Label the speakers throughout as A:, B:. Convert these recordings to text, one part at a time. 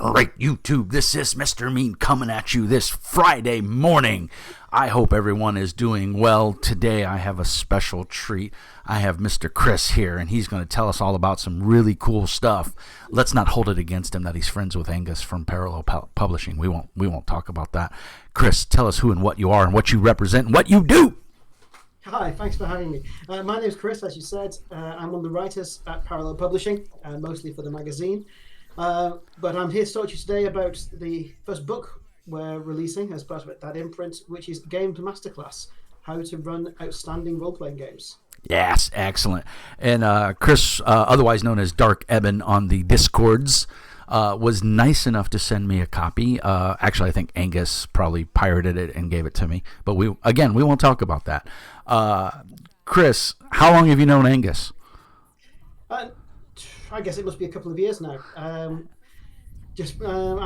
A: All right, YouTube, this is Mr. Mean coming at you this Friday morning. I hope everyone is doing well. Today I have a special treat. I have Mr. Chris here, and he's going to tell us all about some really cool stuff. Let's not hold it against him that he's friends with Angus from Parallel Publishing. We won't talk about that. Chris, tell us who and what you are and what you represent and what you do.
B: Hi, thanks for having me. My name is Chris, as you said. I'm one of the writers at Parallel Publishing, mostly for the magazine. But I'm here to talk to you today about the first book we're releasing as part of that imprint, which is Gamemaster Class, How to Run Outstanding Role-Playing Games.
A: Yes, excellent. And Chris, otherwise known as Dark Eben on the Discords, was nice enough to send me a copy. Actually, I think Angus probably pirated it and gave it to me. But we won't talk about that. Chris, how long have you known Angus?
B: I guess it must be a couple of years now. I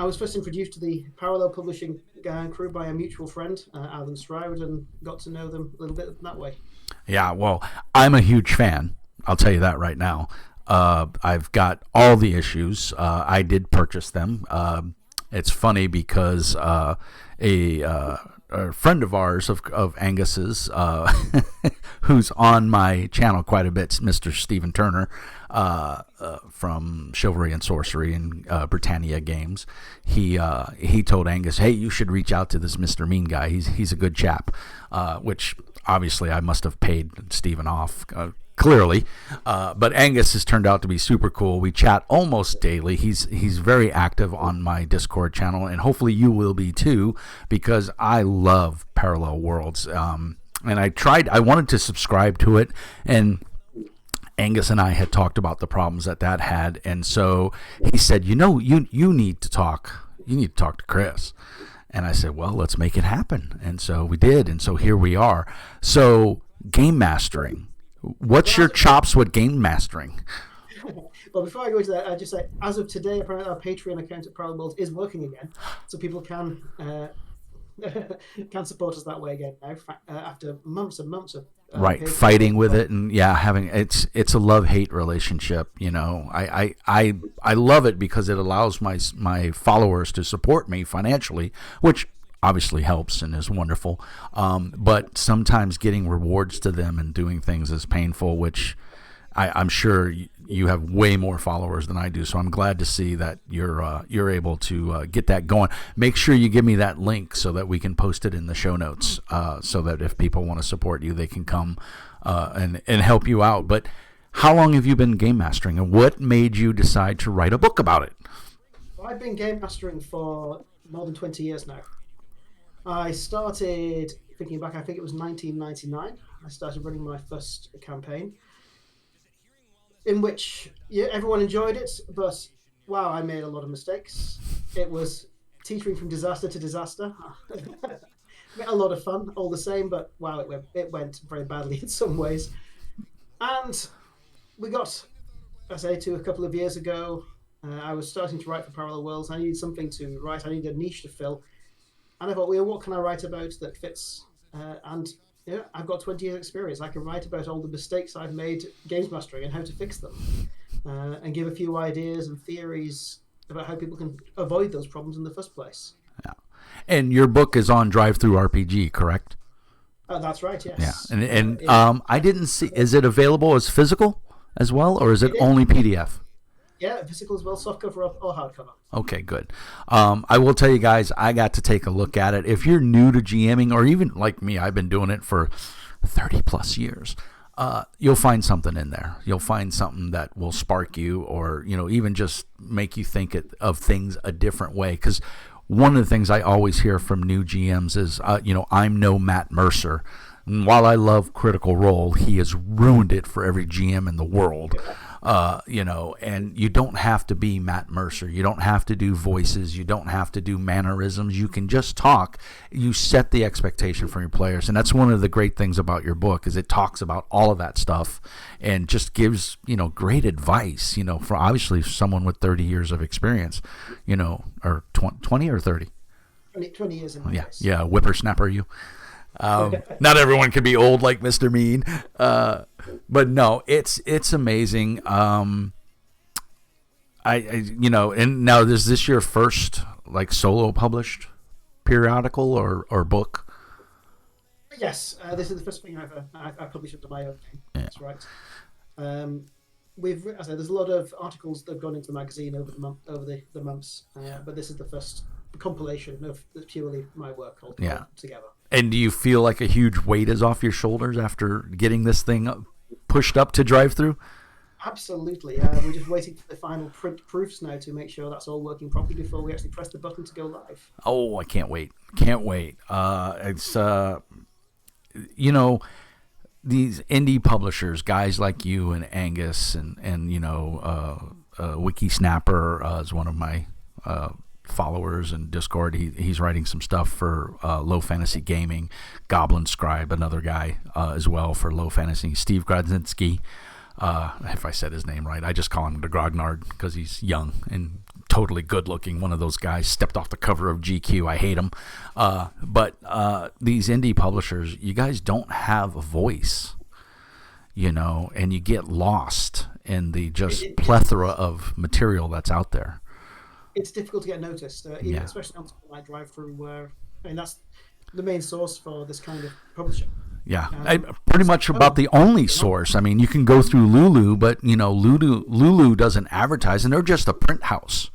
B: was first introduced to the Parallel Publishing crew by a mutual friend, Alan Stroud, and got to know them a little bit that way.
A: Yeah, well, I'm a huge fan. I'll tell you that right now. I've got all the issues. I did purchase them. It's funny because a friend of ours, of Angus's, who's on my channel quite a bit, Mr. Stephen Turner, from Chivalry and Sorcery and Britannia Games, he told Angus, hey, you should reach out to this Mr. Mean guy. He's a good chap, which obviously I must have paid Stephen off, clearly, but Angus has turned out to be super cool. We chat almost daily. He's very active on my Discord channel, and hopefully you will be too, because I love Parallel Worlds. And I wanted to subscribe to it, and Angus and I had talked about the problems that had, and so he said, you need to talk. You need to talk to Chris. And I said, well, let's make it happen. And so we did, and so here we are. So game mastering. What's your chops with game mastering?
B: Well, before I go into that, I'd just say, as of today, apparently our Patreon account at Parallel Worlds is working again, so people can support us that way again now after months and months of
A: fighting with it, and having it's a love-hate relationship. I love it because it allows my followers to support me financially, which obviously helps and is wonderful, but sometimes getting rewards to them and doing things is painful, which I'm sure you have way more followers than I do, so I'm glad to see that you're able to get that going. Make sure you give me that link so that we can post it in the show notes, so that if people want to support you, they can come and help you out. But how long have you been game mastering, and what made you decide to write a book about it?
B: Well, I've been game mastering for more than 20 years now. I started, thinking back, I think it was 1999. I started running my first campaign, in which everyone enjoyed it, but wow, I made a lot of mistakes. It was teetering from disaster to disaster. A lot of fun, all the same, but wow, it went very badly in some ways. And we got, to a couple of years ago, I was starting to write for Parallel Worlds. I needed something to write. I needed a niche to fill. And I thought, well, what can I write about that fits? I've got 20 years experience. I can write about all the mistakes I've made games mastering and how to fix them, and give a few ideas and theories about how people can avoid those problems in the first place.
A: Yeah. And your book is on Drive-Thru RPG, correct?
B: That's right, yes.
A: Yeah. And I didn't see, is it available as physical as well, or is it only PDF?
B: Yeah, physical as well, softcover or hardcover.
A: Okay, good. I will tell you guys, I got to take a look at it. If you're new to GMing, or even like me, I've been doing it for 30 plus years, you'll find something in there. You'll find something that will spark you, or even just make you think of things a different way. Because one of the things I always hear from new GMs is, I'm no Matt Mercer. And while I love Critical Role, he has ruined it for every GM in the world. And you don't have to be Matt Mercer. You don't have to do voices. You don't have to do mannerisms. You can just talk. You set the expectation for your players. And that's one of the great things about your book, is it talks about all of that stuff and just gives, great advice, for obviously someone with 30 years of experience, or 20 or 30.
B: 20 years in my case.
A: Yeah, whippersnapper you. Not everyone can be old like Mr. Mean, but no, it's amazing. And now is this your first like solo published periodical or book?
B: Yes, this is the first thing I published under my own name.
A: Yeah.
B: That's right. As I said, there's a lot of articles that have gone into the magazine over the months, but this is the first compilation of purely my work all together.
A: And do you feel like a huge weight is off your shoulders after getting this thing pushed up to drive through?
B: Absolutely. We're just waiting for the final print proofs now to make sure that's all working properly before we actually press the button to go live.
A: Oh, I can't wait. Can't wait. It's these indie publishers, guys like you and Angus and Wiki Snapper is one of my followers in Discord. He's writing some stuff for Low Fantasy Gaming. Goblin Scribe, another guy as well for Low Fantasy. Steve Grodzinski, if I said his name right. I just call him the Grognard because he's young and totally good looking. One of those guys stepped off the cover of GQ. I hate him. But these indie publishers, you guys don't have a voice, and you get lost in the just plethora of material that's out there.
B: It's difficult to get noticed, especially on something like Drive-Thru, where that's the main source for this kind of publishing.
A: Yeah, pretty much about the only source. I mean, you can go through Lulu, but Lulu doesn't advertise, and they're just a print house.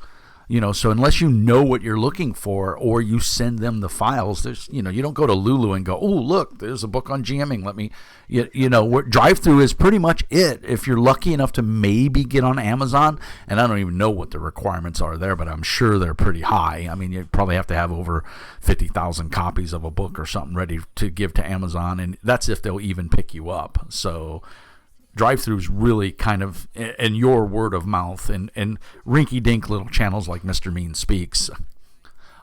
A: So unless you know what you're looking for, or you send them the files, there's you don't go to Lulu and go, oh look, there's a book on GMing. Let me, Drive-Thru is pretty much it. If you're lucky enough to maybe get on Amazon, and I don't even know what the requirements are there, but I'm sure they're pretty high. I mean, you probably have to have over 50,000 copies of a book or something ready to give to Amazon, and that's if they'll even pick you up. So Drive-Thru's really kind of in your word of mouth and rinky-dink little channels like Mr. Mean Speaks.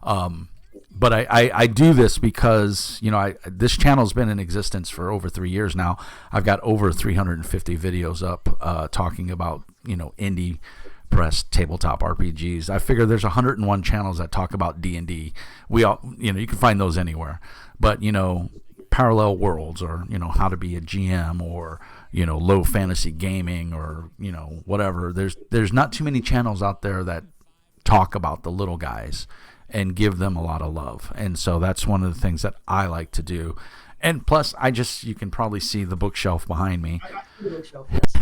A: But I do this because, this channel's been in existence for over 3 years now. I've got over 350 videos up talking about, indie press tabletop RPGs. I figure there's 101 channels that talk about D&D. We all, you can find those anywhere. But, parallel worlds or, how to be a GM or, low fantasy gaming or, whatever. There's not too many channels out there that talk about the little guys and give them a lot of love. And so that's one of the things that I like to do. And plus, you can probably see the bookshelf behind me.
B: I see the bookshelf, yes.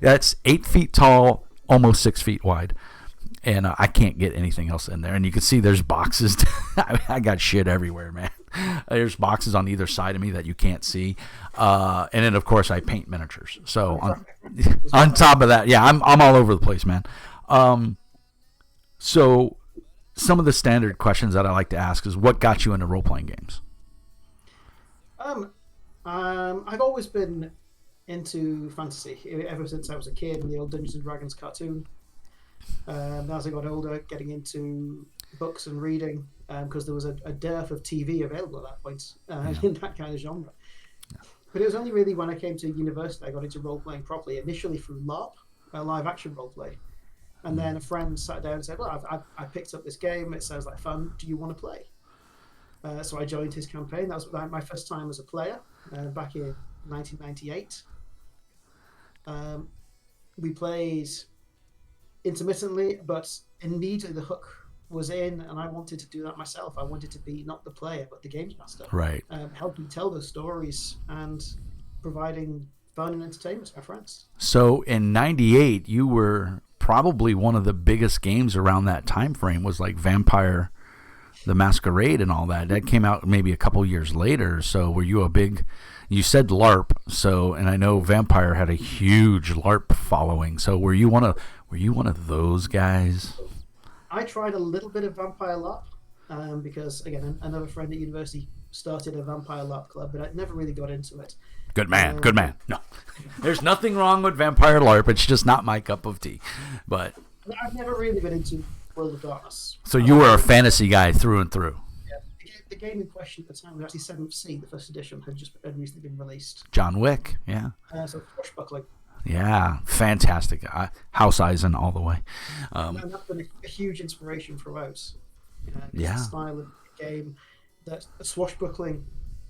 A: That's 8 feet tall, almost 6 feet wide. And I can't get anything else in there. And you can see there's boxes. I got shit everywhere, man. There's boxes on either side of me that you can't see. And then, of course, I paint miniatures. So on top of that, yeah, I'm all over the place, man. So some of the standard questions that I like to ask is, what got you into role-playing games?
B: I've always been into fantasy ever since I was a kid in the old Dungeons and Dragons cartoon. As I got older, getting into books and reading, because there was a dearth of TV available at that point in that kind of genre. Yeah. But it was only really when I came to university I got into role-playing properly, initially through LARP, live action role-play. And then a friend sat down and said, well, I picked up this game, it sounds like fun, do you want to play? So I joined his campaign. That was my first time as a player, back in 1998. We played intermittently, but immediately the hook was in, and I wanted to do that myself. I wanted to be not the player, but the games master.
A: Right.
B: Helping tell those stories and providing fun and entertainment to my friends.
A: So in 98, you were probably one of the biggest games around that time frame was like Vampire the Masquerade and all that. That came out maybe a couple years later. So were you you said LARP, and I know Vampire had a huge LARP following. So were you one of those guys?
B: I tried a little bit of Vampire LARP because, again, another friend at university started a Vampire LARP club, but I never really got into it.
A: Good man. No, there's nothing wrong with Vampire LARP. It's just not my cup of tea. But
B: I've never really been into World of Darkness.
A: So you were a fantasy guy through and through.
B: Yeah, the game in question at the time was actually 7th Sea. The first edition had recently been released.
A: John Wick, yeah.
B: So swashbuckling.
A: Yeah, fantastic. House Eisen all the way.
B: And that's been a huge inspiration throughout.
A: Yeah.
B: The style of the game that a swashbuckling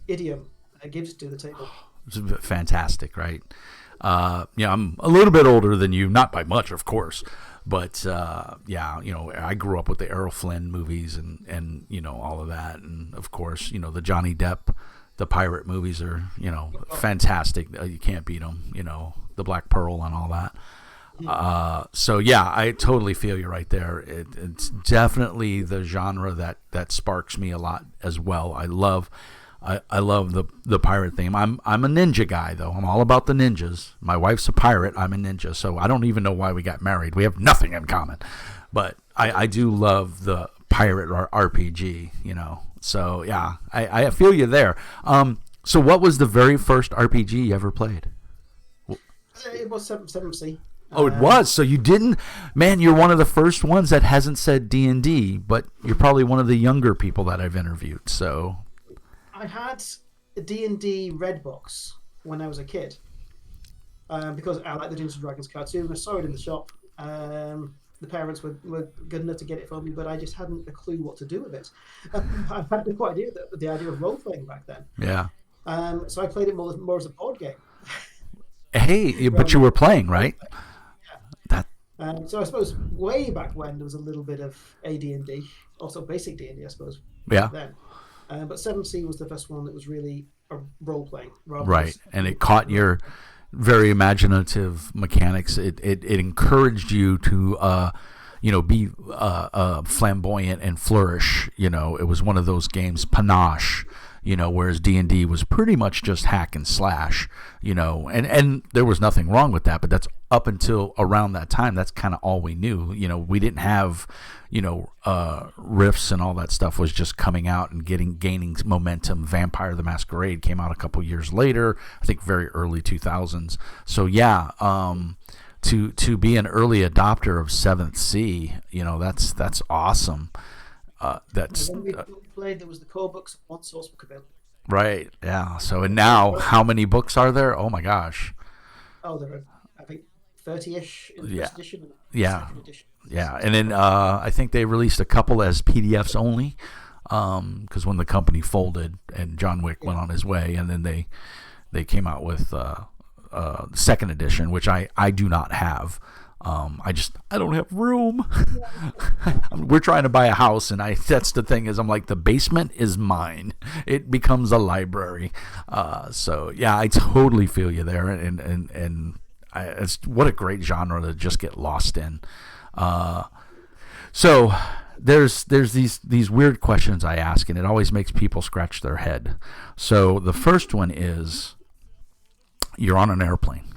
B: idiom gives to the table.
A: It's fantastic, right? I'm a little bit older than you, not by much, of course, But yeah, I grew up with the Errol Flynn movies and all of that, and of course, the Johnny Depp, the pirate movies are fantastic. You can't beat them. The Black Pearl and all that. So yeah, I totally feel you right there. It's definitely the genre that sparks me a lot as well. I love the pirate theme. I'm a ninja guy though. I'm all about the ninjas. My wife's a pirate. I'm a ninja. So I don't even know why we got married. We have nothing in common, but I do love the pirate or RPG. So yeah, I feel you there. So what was the very first RPG you ever played?
B: It was 7C.
A: Oh, it was. So you didn't, man. You're one of the first ones that hasn't said D&D, but you're probably one of the younger people that I've interviewed. So
B: I had a D&D red box when I was a kid because I like the Dungeons and Dragons cartoon. I saw it in the shop. The parents were good enough to get it for me, but I just hadn't a clue what to do with it. I had no idea the idea of role playing back then.
A: Yeah.
B: So I played it more as a board game.
A: Hey, but you were playing, right?
B: So I suppose way back when there was a little bit of AD&D, also basic D&D, I suppose.
A: Yeah.
B: Then, but 7C was the first one that was really a role playing.
A: Right, and it caught your very imaginative mechanics. It encouraged you to be flamboyant and flourish. It was one of those games, panache. Whereas D&D was pretty much just hack and slash, and there was nothing wrong with that, but that's up until around that time, that's kind of all we knew. We didn't have, riffs and all that stuff was just coming out and gaining momentum. Vampire the Masquerade came out a couple years later, I think very early 2000s. So yeah, to be an early adopter of 7th Sea, that's awesome.
B: When we played, there was the core books, one source book available.
A: Right. Yeah. So and now, how many books are there? Oh my gosh.
B: Oh, there are, I think, 30-ish in the first edition. And second edition.
A: Yeah. And then I think they released a couple as PDFs only, because when the company folded and John Wick went on his way, and then they came out with the second edition, which I do not have. I don't have room. We're trying to buy a house, and that's the thing is I'm like, the basement is mine. It becomes a library. So yeah, I totally feel you there, and it's what a great genre to just get lost in. So there's these weird questions I ask, and it always makes people scratch their head. So the first one is, you're on an airplane.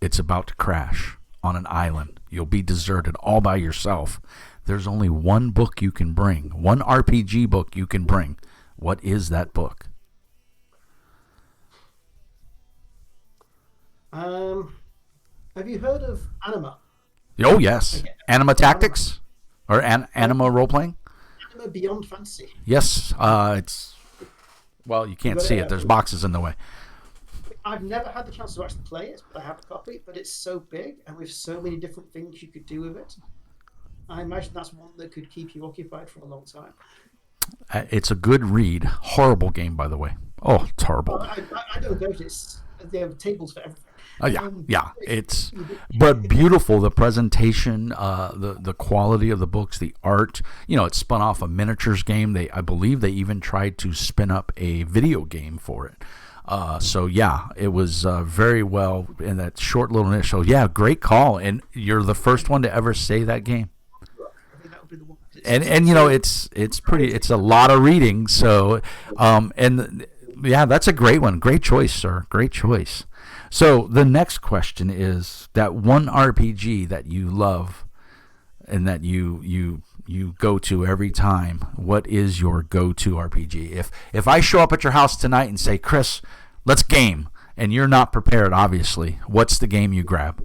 A: It's about to crash. On an island, you'll be deserted all by yourself. There's only one book you can bring, one RPG book you can bring. What is that book?
B: Have you heard of Anima?
A: Oh yes, Anima Tactics or Anima role playing.
B: Anima Beyond Fantasy.
A: Yes, it's you can't see it. There's boxes in the way.
B: I've never had the chance to actually play it, but I have a copy. But it's so big, and with so many different things you could do with it, I imagine that's one that could keep you occupied for a long time.
A: It's a good read. Horrible game, by the way. Oh, it's horrible.
B: I don't know. They have tables for everything.
A: Yeah. It's but beautiful. The presentation, the quality of the books, the art. It's spun off a miniatures game. I believe they even tried to spin up a video game for it. So yeah, it was very well in that short little initial. Yeah, great call, and you're the first one to ever say that game.
B: I think that would be the one.
A: It's pretty. It's a lot of reading. So, and yeah, that's a great one. Great choice, sir. Great choice. So the next question is that one RPG that you love and that you go to every time. What is your go-to RPG? If I show up at your house tonight and say, Chris, let's game, and you're not prepared, obviously, what's the game you grab?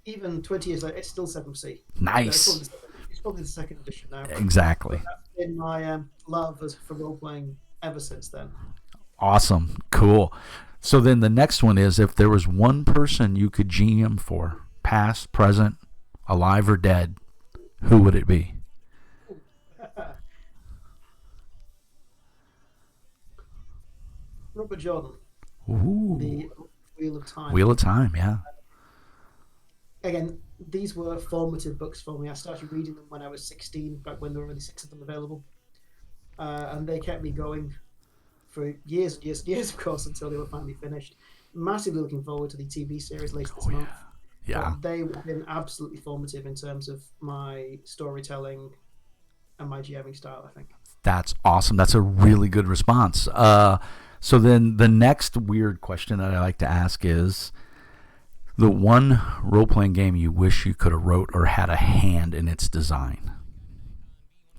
B: Even 20 years later, it's still 7C.
A: Nice.
B: It's probably the second edition now.
A: Exactly.
B: But that's been my love for role-playing ever since then.
A: Awesome. Cool. So then the next one is, if there was one person you could GM for, past, present, alive or dead, who would it be?
B: Robert Jordan.
A: Ooh.
B: The Wheel of Time.
A: Wheel of Time, yeah.
B: Again, these were formative books for me. I started reading them when I was 16, back when there were only 6 of them available, and they kept me going for years and years and years, of course, until they were finally finished. Massively looking forward to the TV series later this
A: Oh yeah.
B: month,
A: Yeah.
B: but they have been absolutely formative in terms of my storytelling and my GMing style, I think.
A: That's awesome. That's a really good response. So then the next weird question that I like to ask is the one role-playing game you wish you could have wrote or had a hand in its design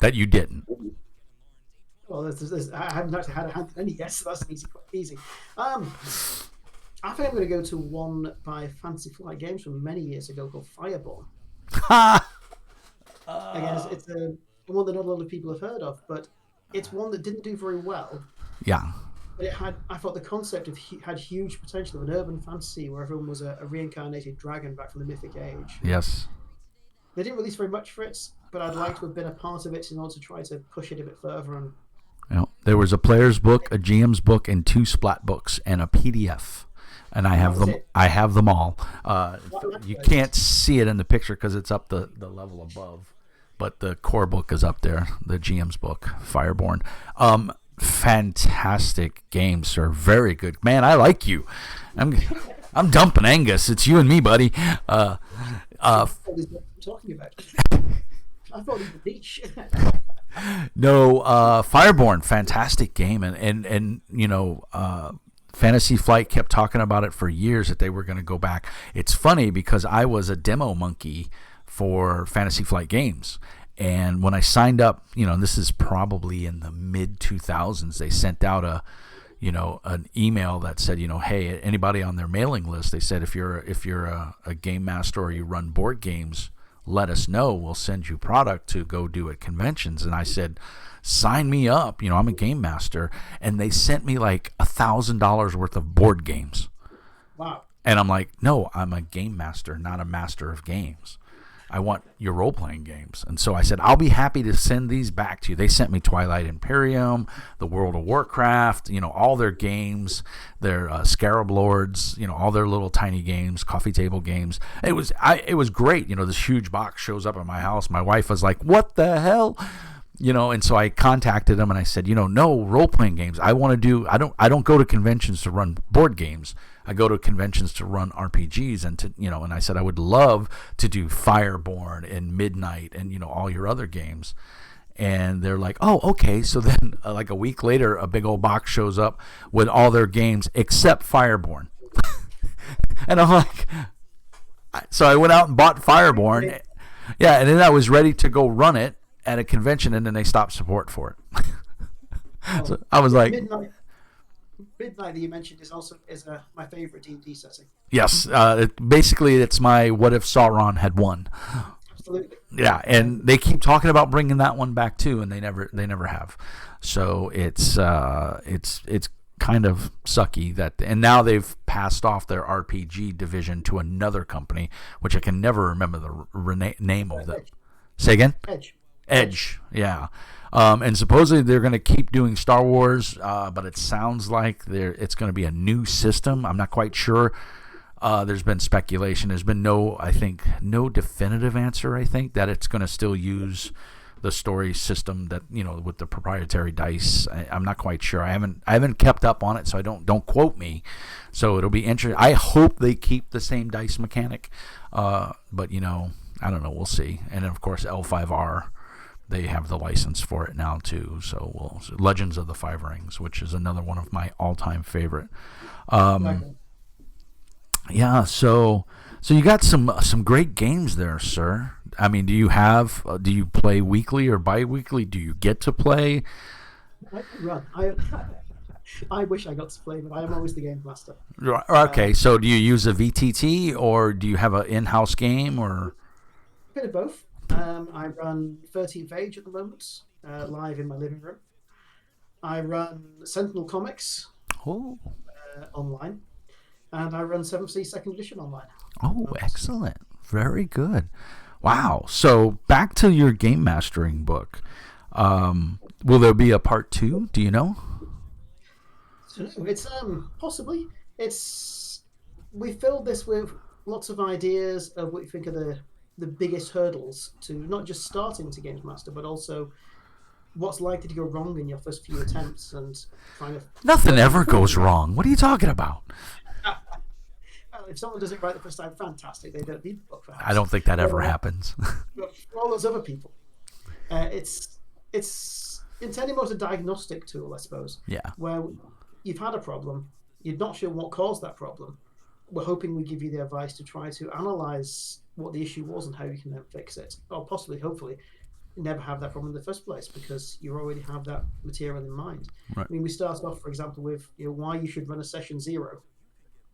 A: that you didn't.
B: Well, I haven't actually had a hand in any yet, so that's an easy. I think I'm going to go to one by Fantasy Flight Games from many years ago called Fireborn. Again, it's a one that not a lot of people have heard of, but it's one that didn't do very well.
A: Yeah.
B: But I thought the concept had huge potential of an urban fantasy where everyone was a reincarnated dragon back from the Mythic Age.
A: Yes.
B: They didn't release very much for it, but I'd like to have been a part of it in order to try to push it a bit further. And
A: There was a player's book, a GM's book, and 2 splat books, and a PDF. And I have them. I have them all. You can't see it in the picture because it's up the level above, but the core book is up there. The GM's book, Fireborn. Fantastic game, sir. Very good, man. I like you. I'm dumping Angus. It's you and me, buddy.
B: what I'm talking about. I thought he was niche.
A: No, Fireborn, fantastic game, and Fantasy Flight kept talking about it for years that they were going to go back. It's funny because I was a demo monkey for Fantasy Flight Games, and when I signed up, and this is probably in the mid 2000s, they sent out an email that said, hey, anybody on their mailing list, they said if you're a game master or you run board games, let us know. We'll send you product to go do at conventions. And I said, sign me up. I'm a game master. And they sent me like $1,000 worth of board games.
B: Wow.
A: And I'm like, no, I'm a game master, not a master of games. I want your role-playing games. And so I said, I'll be happy to send these back to you. They sent me Twilight Imperium, the World of Warcraft, all their games, their Scarab Lords, all their little tiny games, coffee table games. It was great. This huge box shows up at my house. My wife was like, what the hell? And so I contacted them and I said, no role-playing games. I want to do, I don't go to conventions to run board games. I go to conventions to run RPGs and and I said I would love to do Fireborn and Midnight and all your other games. And they're like, oh, okay. So then like a week later, a big old box shows up with all their games except Fireborn. And I'm like, so I went out and bought Fireborn. Yeah, and then I was ready to go run it at a convention, and then they stopped support for it. So I was like,
B: Midnight that you mentioned is my favorite D&D setting.
A: Yes, basically it's my what if Sauron had won.
B: Absolutely.
A: Yeah, and they keep talking about bringing that one back too, and they never have. So it's kind of sucky that, and now they've passed off their RPG division to another company, which I can never remember the name of them. Say again? Edge, yeah. And supposedly they're going to keep doing Star Wars, but it sounds like it's going to be a new system. I'm not quite sure. There's been speculation. There's been no definitive answer, I think, that it's going to still use the story system that, with the proprietary dice. I'm not quite sure. I haven't kept up on it, so don't quote me. So it'll be interesting. I hope they keep the same dice mechanic, but I don't know. We'll see. And of course, L5R. They have the license for it now too. So Legends of the Five Rings, which is another one of my all-time favorite. Yeah. So you got some great games there, sir. I mean, do you play weekly or bi-weekly? Do you get to play?
B: I wish I got to play, but I am always the game master.
A: Okay. So do you use a VTT or do you have an in-house game or?
B: A bit of both. I run 13th Age at the moment, live in my living room. I run Sentinel Comics online, and I run 7th Sea 2nd Edition online.
A: Oh, excellent. Very good. Wow. So back to your game mastering book. Will there be a part 2? Do you know?
B: It's possibly. We filled this with lots of ideas of what you think are the biggest hurdles to not just starting to Games Master, but also what's likely to go wrong in your first few attempts and trying to.
A: Nothing ever goes wrong. What are you talking about?
B: If someone does it right the first time, fantastic. They don't need the book, perhaps.
A: I don't think that ever happens.
B: But for all those other people, it's intended more as a diagnostic tool, I suppose.
A: Yeah.
B: Where you've had a problem, you're not sure what caused that problem. We're hoping we give you the advice to try to analyze what the issue was and how you can then fix it, or possibly, hopefully, never have that problem in the first place because you already have that material in mind.
A: Right.
B: I mean, we start off, for example, with why you should run a session 0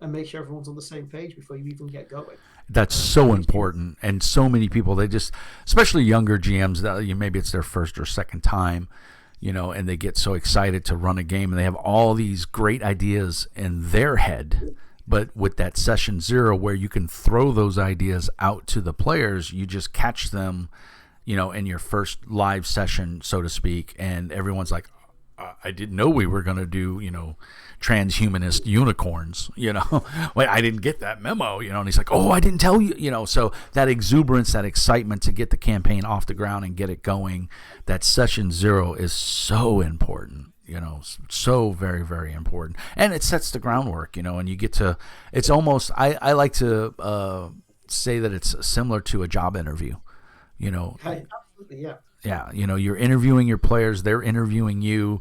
B: and make sure everyone's on the same page before you even get going.
A: That's so important, and so many people, they just, especially younger GMs, that maybe it's their first or second time, and they get so excited to run a game, and they have all these great ideas in their head, but with that session 0 where you can throw those ideas out to the players, you just catch them, in your first live session, so to speak, and everyone's like, I didn't know we were going to do, transhumanist unicorns, Wait, I didn't get that memo, and he's like, oh, I didn't tell you, so that exuberance, that excitement to get the campaign off the ground and get it going, that session 0 is so important, so very, very important. And it sets the groundwork, and you get to, it's almost, I like to say that it's similar to a job interview,
B: Absolutely, yeah.
A: Yeah, you're interviewing your players, they're interviewing you.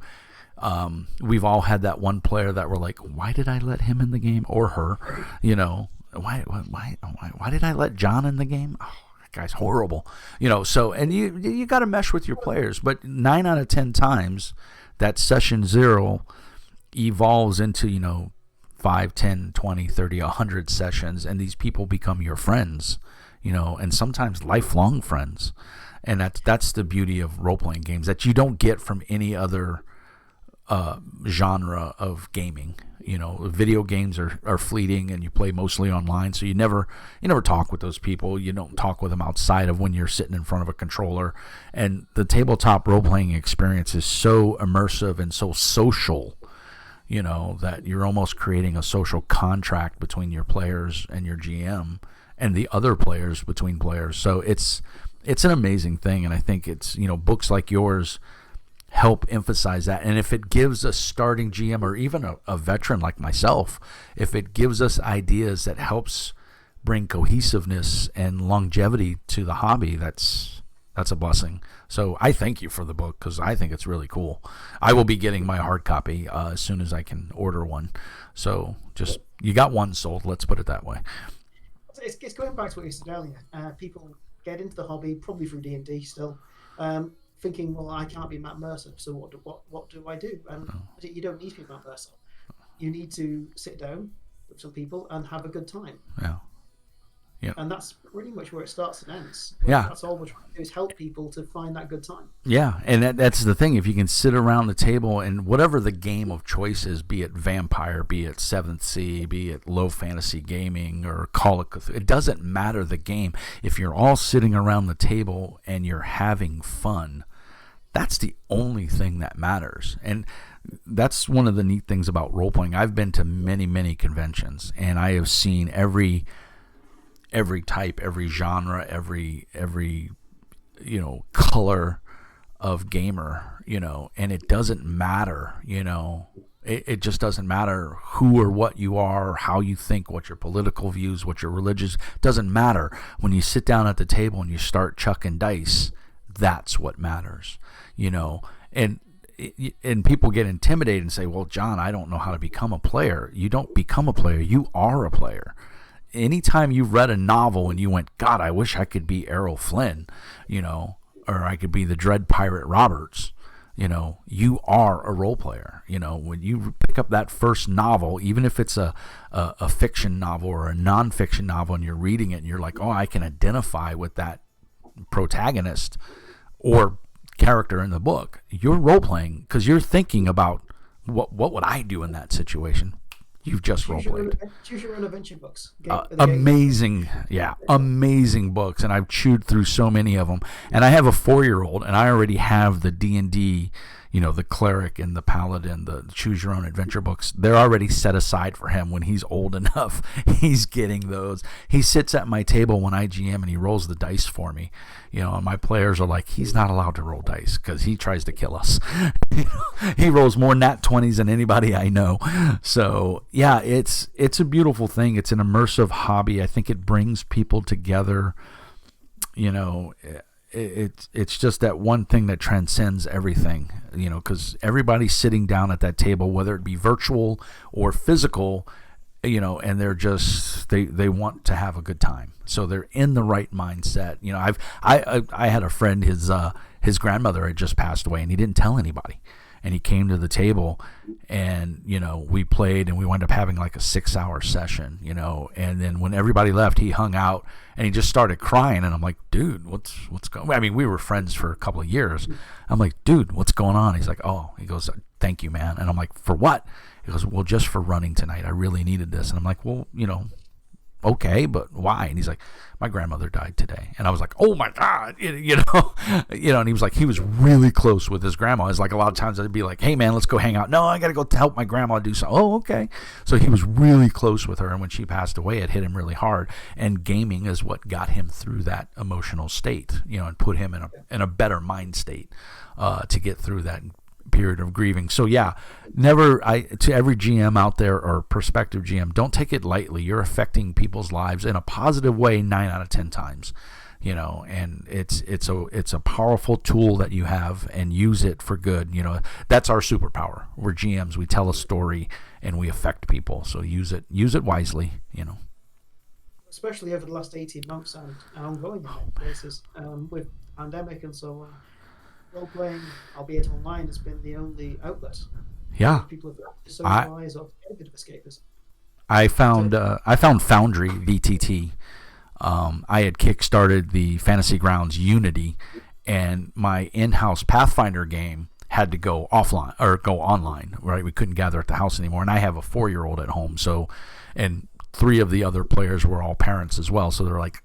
A: We've all had that one player that we're like, why did I let him in the game, or her? Why did I let John in the game? Oh, that guy's horrible. So, and you got to mesh with your players, but 9 out of 10 times that session 0 evolves into 5, 10, 20, 30, 100 sessions, and these people become your friends, and sometimes lifelong friends. And that's the beauty of role-playing games that you don't get from any other genre of gaming. Video games are fleeting, and you play mostly online, so you never talk with those people. You don't talk with them outside of when you're sitting in front of a controller. And the tabletop role-playing experience is so immersive and so social, that you're almost creating a social contract between your players and your GM and the other players between players. So it's an amazing thing, and I think it's, books like yours help emphasize that. And if it gives a starting GM or even a veteran like myself, if it gives us ideas that helps bring cohesiveness and longevity to the hobby, that's a blessing. So I thank you for the book, because I think it's really cool. I will be getting my hard copy as soon as I can order one. So just, you got one sold, let's put it that way.
B: It's going back to what you said earlier. People get into the hobby probably through D&D still, thinking, well, I can't be Matt Mercer, so what do I do? And you don't need to be Matt Mercer. You need to sit down with some people and have a good time.
A: Yeah. Yeah.
B: And that's pretty much where it starts and ends.
A: Yeah.
B: That's all we're trying to do, is help people to find that good time.
A: Yeah, and that's the thing. If you can sit around the table and whatever the game of choice is, be it Vampire, be it 7th Sea, be it low fantasy gaming or Call of Cthulhu, it doesn't matter the game. If you're all sitting around the table and you're having fun, that's the only thing that matters. And that's one of the neat things about role-playing. I've been to many, many conventions, and I have seen every type, every genre, every color of gamer, and it doesn't matter, it just doesn't matter who or what you are, how you think, what your political views, what your religious, doesn't matter. When you sit down at the table and you start chucking dice, that's what matters, and people get intimidated and say, well, John, I don't know how to become a player. You don't become a player, you are a player. Anytime you've read a novel and you went, God, I wish I could be Errol Flynn, or I could be the Dread Pirate Roberts, you are a role player. When you pick up that first novel, even if it's a fiction novel or a nonfiction novel, and you're reading it and you're like, oh, I can identify with that protagonist or character in the book, you're role playing because you're thinking about what would I do in that situation. You've just role-played.
B: Choose your own adventure books.
A: Amazing books, and I've chewed through so many of them. And I have a 4-year-old, and I already have the D&D, the cleric and the paladin, the choose your own adventure books, they're already set aside for him when he's old enough. He's getting those. He sits at my table when I GM and he rolls the dice for me. And my players are like, he's not allowed to roll dice because he tries to kill us. He rolls more nat 20s than anybody I know. So yeah, it's a beautiful thing. It's an immersive hobby. I think it brings people together. It's just that one thing that transcends everything, because everybody's sitting down at that table, whether it be virtual or physical, and they're just they want to have a good time, so they're in the right mindset. I had a friend, his grandmother had just passed away, and he didn't tell anybody. And he came to the table, and we played, and we wound up having like a 6-hour session, and then when everybody left, he hung out and he just started crying, and I'm like, dude, what's going on? I mean, we were friends for a couple of years. I'm like, dude, what's going on? He's like, oh, he goes, thank you, man. And I'm like, for what? He goes, well, just for running tonight. I really needed this. And I'm like, well, okay, but why? And he's like, my grandmother died today. And I was like, oh my God, and he was like, he was really close with his grandma. It's like a lot of times I'd be like, hey man, let's go hang out. No, I got to go help my grandma do something. Oh, okay. So he was really close with her. And when she passed away, it hit him really hard. And gaming is what got him through that emotional state, and put him in a better mind state to get through that period of grieving. So yeah, to every GM out there or prospective GM, don't take it lightly. You're affecting people's lives in a positive way 9 out of 10 times, and it's a powerful tool that you have, and use it for good. That's our superpower. We're GMs. We tell a story and we affect people. So use it wisely,
B: Especially over the last 18 months and ongoing in many places, with pandemic and so on. Role-playing, albeit online, has been the only outlet.
A: Yeah.
B: People have to socialize or get a bit of escapism.
A: I found Foundry VTT. I had kickstarted the Fantasy Grounds Unity, and my in-house Pathfinder game had to go offline or go online. Right, we couldn't gather at the house anymore, and I have a 4-year-old at home. So, and 3 of the other players were all parents as well. So they're like,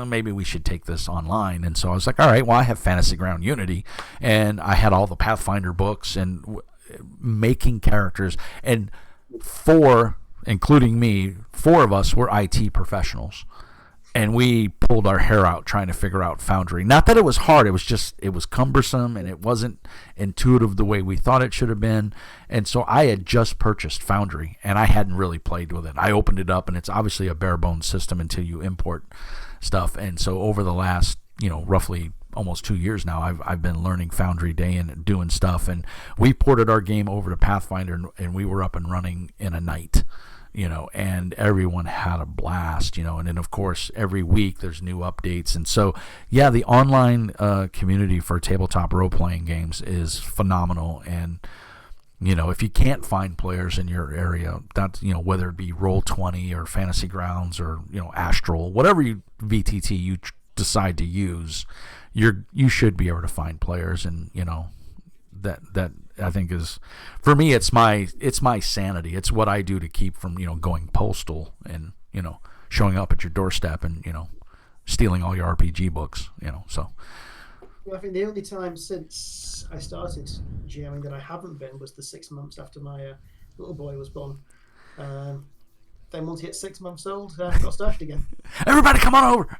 A: maybe we should take this online. And so I was like, all right, well, I have Fantasy Ground Unity, and I had all the Pathfinder books and making characters. And 4, including me, 4 of us were IT professionals. And we pulled our hair out trying to figure out Foundry. Not that it was hard. It was cumbersome, and it wasn't intuitive the way we thought it should have been. And so I had just purchased Foundry, and I hadn't really played with it. I opened it up, and it's obviously a bare bones system until you import stuff. And so over the last, roughly almost 2 years now, I've been learning Foundry day and doing stuff. And we ported our game over to Pathfinder, and we were up and running in a night. And everyone had a blast, and then of course every week there's new updates. And so, yeah, the online community for tabletop role-playing games is phenomenal. And, if you can't find players in your area, that, whether it be Roll20 or Fantasy Grounds or, Astral, whatever VTT you decide to use, you should be able to find players. And, that I think is, for me, it's my sanity. It's what I do to keep from going postal and showing up at your doorstep and stealing all your RPG books. So.
B: Well, I think the only time since I started GMing that I haven't been was the 6 months after my little boy was born. Then once he hit 6 months old, I got started again.
A: Everybody, come on over.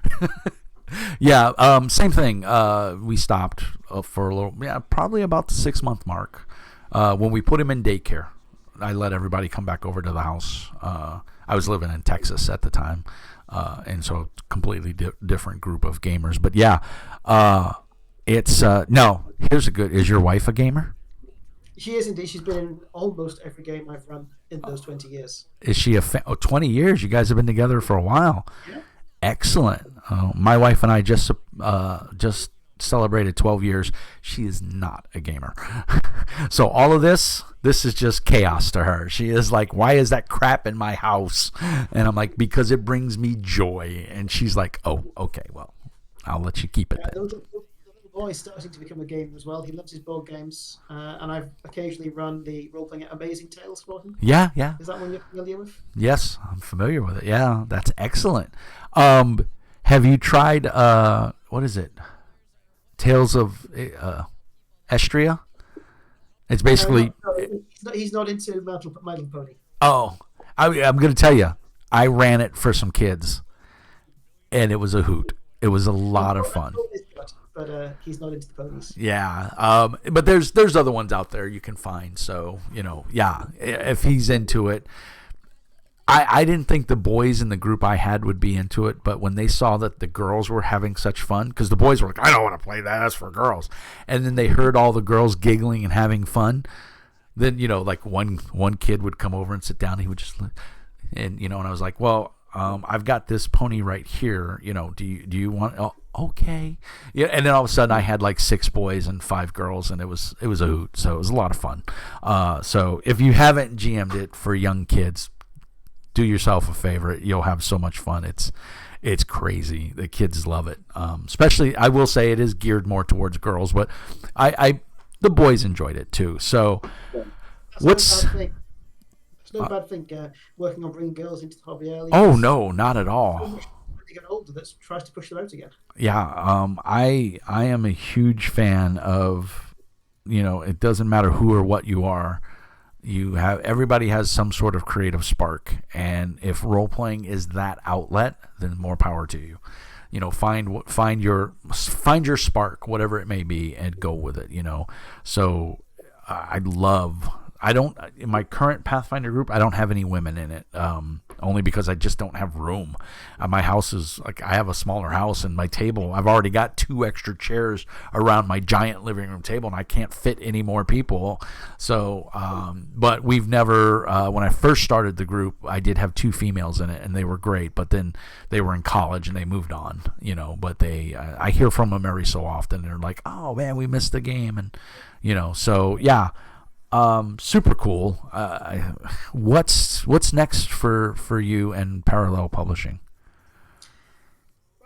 A: Yeah, same thing. We stopped for a little, probably about the 6-month mark. When we put him in daycare, I let everybody come back over to the house. I was living in Texas at the time, and so completely different group of gamers. But yeah, it's no. Here's a good. Is your wife a gamer?
B: She is indeed. She's been in almost every game I've run in those 20 years.
A: Is she 20 years? You guys have been together for a while.
B: Yeah.
A: Excellent. My wife and I just celebrated 12 years. She is not a gamer. So all of this is just chaos to her. She is like, why is that crap in my house? And I'm like, because it brings me joy. And she's like, oh, okay, well, I'll let you keep it then.
B: The little boy is starting to become a gamer as well. He loves his board games, and I've occasionally run the role-playing at Amazing Tales for him.
A: Yeah.
B: Is that one you're familiar with?
A: Yes, I'm familiar with it. Yeah, that's excellent. Have you tried, what is it? Tales of Estria? It's basically.
B: He's not into My Little Pony.
A: Oh, I'm going to tell you, I ran it for some kids, and it was a hoot. It was a lot of fun.
B: But he's not into the ponies.
A: Yeah, but there's other ones out there you can find. So yeah, if he's into it. I didn't think the boys in the group I had would be into it, but when they saw that the girls were having such fun, because the boys were like, I don't want to play that, that's for girls. And then they heard all the girls giggling and having fun. Then, like one kid would come over and sit down, and he would just, and I was like, well, I've got this pony right here, do you want, oh, okay. Yeah. And then all of a sudden I had like 6 boys and 5 girls, and it was a hoot. So it was a lot of fun. So if you haven't GM'd it for young kids, do yourself a favor. You'll have so much fun. It's crazy. The kids love it. Especially, I will say it is geared more towards girls, but the boys enjoyed it too. So
B: It's no bad thing working on bringing girls into the hobby early.
A: Oh no, not at all.
B: When they get older, that tries to push them out again.
A: Yeah, I am a huge fan of, it doesn't matter who or what you are. Everybody has some sort of creative spark, and if role playing is that outlet, then more power to you. Find your spark, whatever it may be, and go with it. So I don't, in my current Pathfinder group, I don't have any women in it, only because I just don't have room. My house is like, I have a smaller house, and my table, I've already got 2 extra chairs around my giant living room table, and I can't fit any more people. So, but we've never, when I first started the group, I did have 2 females in it, and they were great, but then they were in college and they moved on, but I hear from them every so often. They're like, oh man, we missed the game. And, so yeah. Super cool. What's next for you and Parallel Publishing?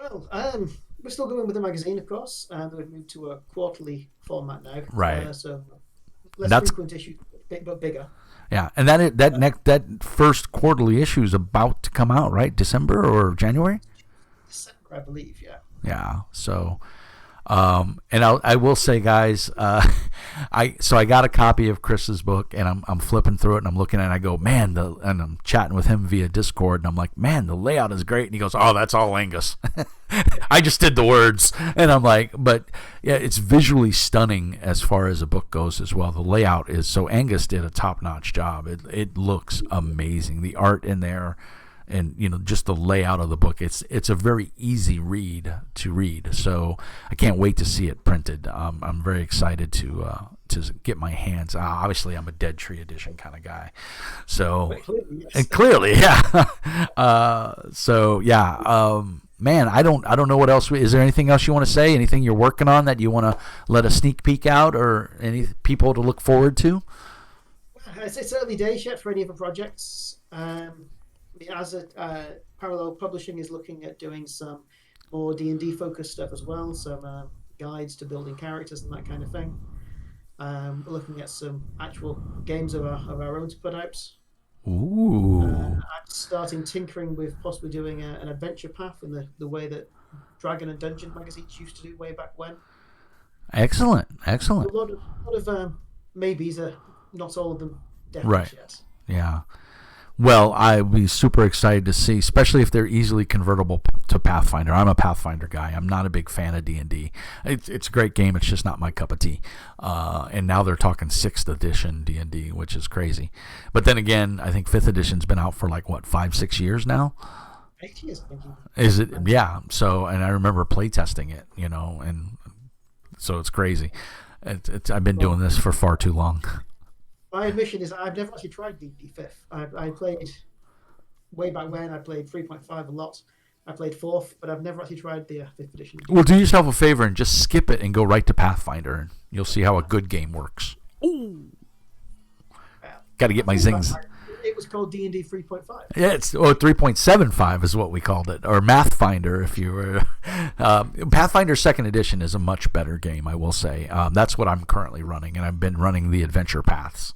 B: Well, we're still going with the magazine, of course, and we've moved to a quarterly format now.
A: Right.
B: So less frequent issues, but bigger.
A: Yeah, and that first quarterly issue is about to come out, right? December or January?
B: December, I believe. Yeah.
A: Yeah. So. And I will say, guys, I got a copy of Chris's book, and I'm flipping through it, and I'm looking at it, and I go, man, and I'm chatting with him via Discord, and I'm like, man, the layout is great. And he goes, oh, that's all Angus. I just did the words. And I'm like, but yeah, it's visually stunning as far as the book goes as well. The layout is, so Angus did a top-notch job. It looks amazing. The art in there, and just the layout of the book, it's a very easy read to read. So I can't wait to see it printed. I'm very excited to get my hands. Obviously, I'm a Dead Tree Edition kind of guy. So and clearly, yeah. So yeah. Man, I don't know what else. Is there anything else you want to say? Anything you're working on that you want to let a sneak peek out, or any people to look forward to?
B: It's early days yet for any of the projects. As Parallel Publishing is looking at doing some more D&D focused stuff as well, some guides to building characters and that kind of thing. We're looking at some actual games of our own to put out.
A: Ooh.
B: I'm starting tinkering with possibly doing an adventure path in the way that Dragon and Dungeon magazines used to do way back when.
A: Excellent.
B: A lot of maybes, not all of them definite yet.
A: Yeah. Well, I'd be super excited to see, especially if they're easily convertible to Pathfinder. I'm a Pathfinder guy. I'm not a big fan of D&D. It's a great game. It's just not my cup of tea. And now they're talking 6th edition D&D, which is crazy. But then again, I think 5th edition's been out for 5-6 years now.
B: 8 years, I think.
A: Is it? Yeah. So, and I remember playtesting it, and so it's crazy. I've been doing this for far too long.
B: My admission is I've never actually tried D&D 5th. I played way back when. I played 3.5 a lot. I played 4th, but I've never actually tried the 5th edition.
A: Well, do yourself a favor and just skip it and go right to Pathfinder, and you'll see how a good game works. Ooh. Got to get my zings.
B: It was called D&D 3.5.
A: Yeah, 3.75 is what we called it, or Mathfinder if you were. Pathfinder 2nd edition is a much better game, I will say. That's what I'm currently running, and I've been running the adventure paths.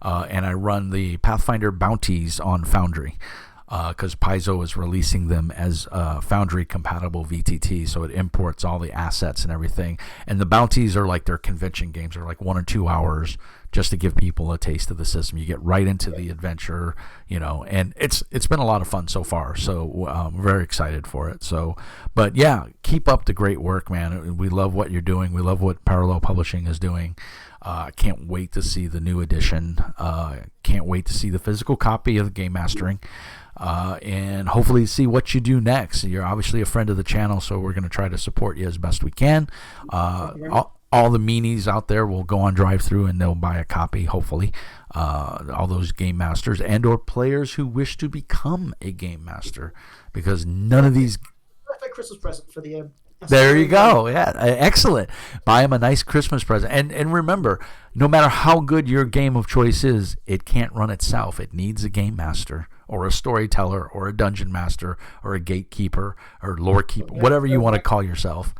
A: And I run the Pathfinder bounties on Foundry, because Paizo is releasing them as Foundry compatible VTT, so it imports all the assets and everything. And the bounties are like their convention games, are like 1 or 2 hours just to give people a taste of the system. You get right into the adventure, and it's been a lot of fun so far. So I'm very excited for it. So, but yeah, keep up the great work, man. We love what you're doing. We love what Parallel Publishing is doing. Can't wait to see the new edition. Can't wait to see the physical copy of the Game Mastering. And hopefully see what you do next. You're obviously a friend of the channel, so we're going to try to support you as best we can. All the meanies out there will go on drive-thru and they'll buy a copy, hopefully. All those game masters and or players who wish to become a game master, because none of these...
B: Perfect Christmas present for the...
A: There you go. Yeah, excellent. Buy him a nice Christmas present. And remember, no matter how good your game of choice is, it can't run itself. It needs a game master or a storyteller or a dungeon master or a gatekeeper or lore keeper, whatever you want to call yourself.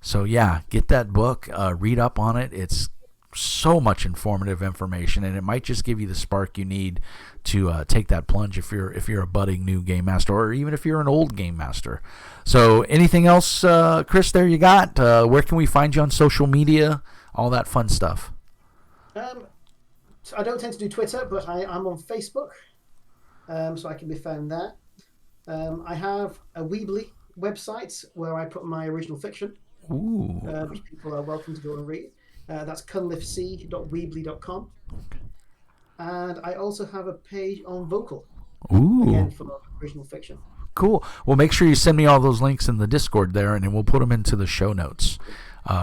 A: So yeah, get that book, read up on it. It's so much informative information, and it might just give you the spark you need to take that plunge if you're a budding new game master, or even if you're an old game master. So anything else, Chris, there you got? Where can we find you on social media? All that fun stuff.
B: I don't tend to do Twitter, but I'm on Facebook, so I can be found there. I have a Weebly website where I put my original fiction, which people are welcome to go and read. That's cunliffec.weebly.com. And I also have a page on Vocal, again, for original fiction.
A: Cool. Well, make sure you send me all those links in the Discord there, and then we'll put them into the show notes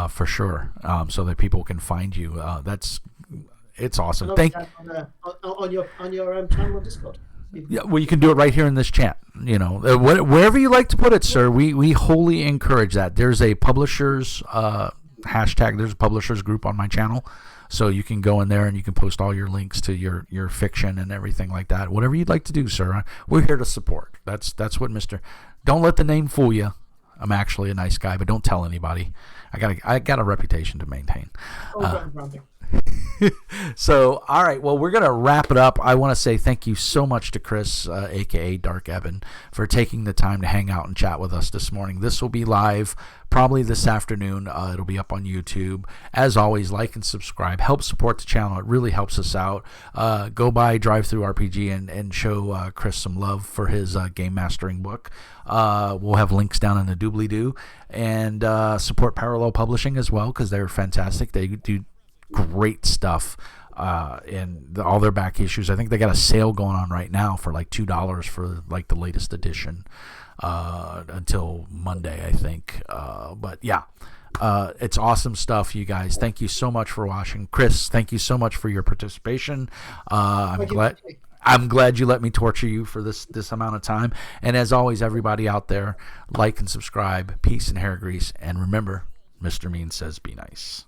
A: for sure, so that people can find you. It's awesome.
B: On your channel on Discord.
A: Yeah, well, you can do it right here in this chat. Wherever you like to put it, sir. We wholly encourage that. There's a publishers hashtag. There's a publishers group on my channel, so you can go in there and you can post all your links to your fiction and everything like that. Whatever you'd like to do, sir. We're here to support. That's what Mr. Don't let the name fool you. I'm actually a nice guy, but don't tell anybody. I got a reputation to maintain. So, all right. Well, we're going to wrap it up. I want to say thank you so much to Chris, a.k.a. Dark Evan, for taking the time to hang out and chat with us this morning. This will be live probably this afternoon. It'll be up on YouTube. As always, like and subscribe. Help support the channel. It really helps us out. Go by Drive-Thru RPG and show Chris some love for his game mastering book. We'll have links down in the doobly-doo. And support Parallel Publishing as well, because they're fantastic. They do great stuff in all their back issues. I think they got a sale going on right now for like $2 for like the latest edition until Monday, I think. But yeah, it's awesome stuff, you guys. Thank you so much for watching. Chris, thank you so much for your participation. I'm glad you let me torture you for this amount of time. And as always, everybody out there, like and subscribe. Peace and hair grease. And remember, Mr. Mean says be nice.